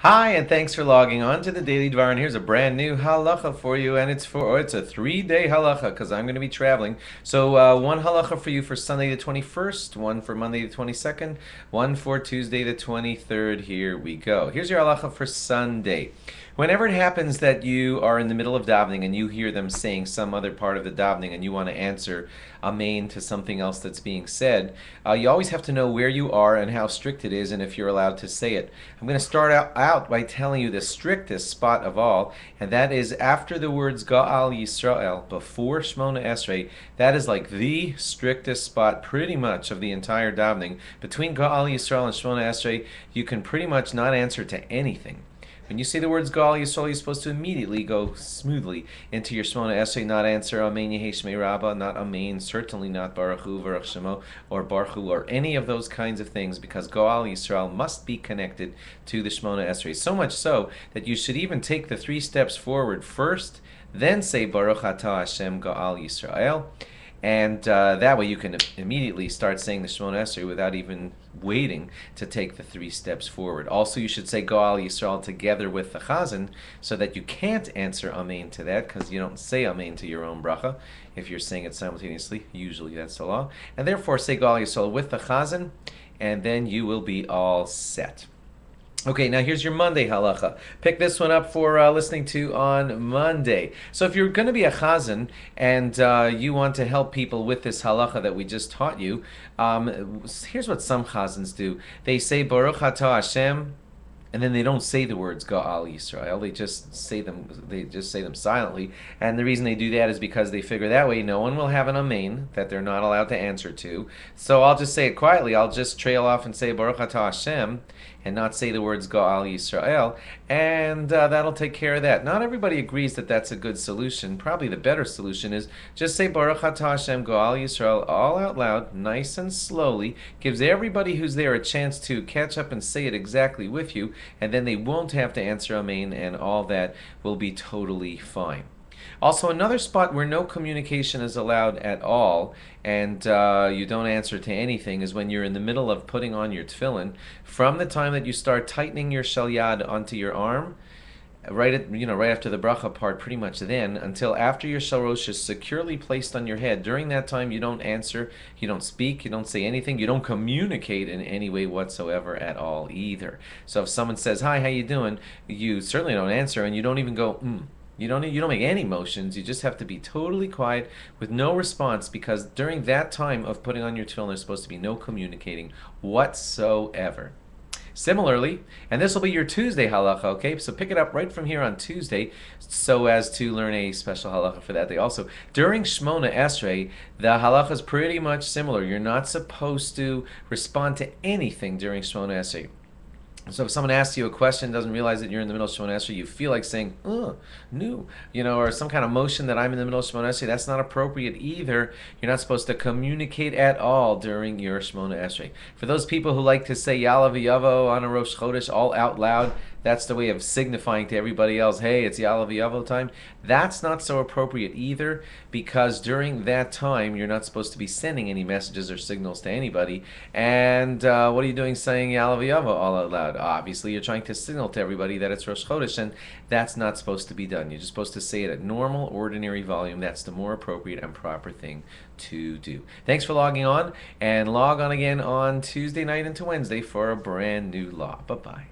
Hi, and thanks for logging on to the Daily Dvar. And here's a brand new halacha for you, and it's a 3-day halacha because I'm going to be traveling. So one halacha for you for Sunday the 21st, one for Monday the 22nd, one for Tuesday the 23rd. Here we go. Here's your halacha for Sunday. Whenever it happens that you are in the middle of davening and you hear them saying some other part of the davening and you want to answer amen to something else that's being said, you always have to know where you are and how strict it is and if you're allowed to say it. I'm going to start out by telling you the strictest spot of all, and that is after the words Ga'al Yisrael, before Shmona Esrei. That is like the strictest spot pretty much of the entire davening. Between Ga'al Yisrael and Shmona Esrei, you can pretty much not answer to anything. When you say the words Gal Yisrael, you're supposed to immediately go smoothly into your Shmona Esrei, not answer Amen Yehi Shmei Rabbah, not Amen, certainly not Baruch Hu, Baruch Shemo, or Baruch Hu, or any of those kinds of things, because Gal Yisrael must be connected to the Shmona Esrei. So much so that you should even take the 3 steps forward first, then say Baruch Atah Hashem Gal Yisrael. And that way you can immediately start saying the Shemona Esrei without even waiting to take the 3 steps forward. Also, you should say Goal Yisrael together with the Chazan so that you can't answer Amen to that because you don't say Amen to your own bracha if you're saying it simultaneously. Usually that's the law. And therefore say Goal Yisrael with the Chazan, and then you will be all set. Okay, now here's your Monday halacha. Pick this one up for listening to on Monday. So if you're going to be a chazan and you want to help people with this halacha that we just taught you, here's what some chazans do. They say Baruch Atah Hashem, and then they don't say the words Ga'al Yisrael. They just say them. They just say them silently. And the reason they do that is because they figure that way no one will have an amen that they're not allowed to answer to. So I'll just say it quietly. I'll just trail off and say Baruch Atah Hashem, and not say the words Ga'al Yisrael, and that'll take care of that. Not everybody agrees that that's a good solution. Probably the better solution is just say Baruch Atah Hashem Ga'al Yisrael all out loud, nice and slowly. Gives everybody who's there a chance to catch up and say it exactly with you, and then they won't have to answer Amen, and all that will be totally fine. Also, another spot where no communication is allowed at all, and you don't answer to anything, is when you're in the middle of putting on your tefillin. From the time that you start tightening your shel yad onto your arm, right after the bracha part, pretty much then, until after your shel rosh is securely placed on your head. During that time, you don't answer, you don't speak, you don't say anything, you don't communicate in any way whatsoever at all either. So if someone says, "Hi, how you doing?" you certainly don't answer, and you don't even go, You don't make any motions. You just have to be totally quiet with no response, because during that time of putting on your tefillin, there's supposed to be no communicating whatsoever. Similarly, and this will be your Tuesday halacha, okay? So pick it up right from here on Tuesday so as to learn a special halacha for that day. Also, during Shmona Esrei, the halacha is pretty much similar. You're not supposed to respond to anything during Shmona Esrei. So if someone asks you a question, doesn't realize that you're in the middle of Shemona Esrei, you feel like saying, no, or some kind of motion that I'm in the middle of Shemona Esrei, that's not appropriate either. You're not supposed to communicate at all during your Shemona Esrei. For those people who like to say Ya'ala v'Yavo on a Rosh Chodesh all out loud, that's the way of signifying to everybody else, hey, it's Ya'ala v'Yavo time. That's not so appropriate either, because during that time, you're not supposed to be sending any messages or signals to anybody. And what are you doing saying Ya'ala v'Yavo all out loud? Obviously, you're trying to signal to everybody that it's Rosh Chodesh, and that's not supposed to be done. You're just supposed to say it at normal, ordinary volume. That's the more appropriate and proper thing to do. Thanks for logging on, and log on again on Tuesday night into Wednesday for a brand new law. Bye-bye.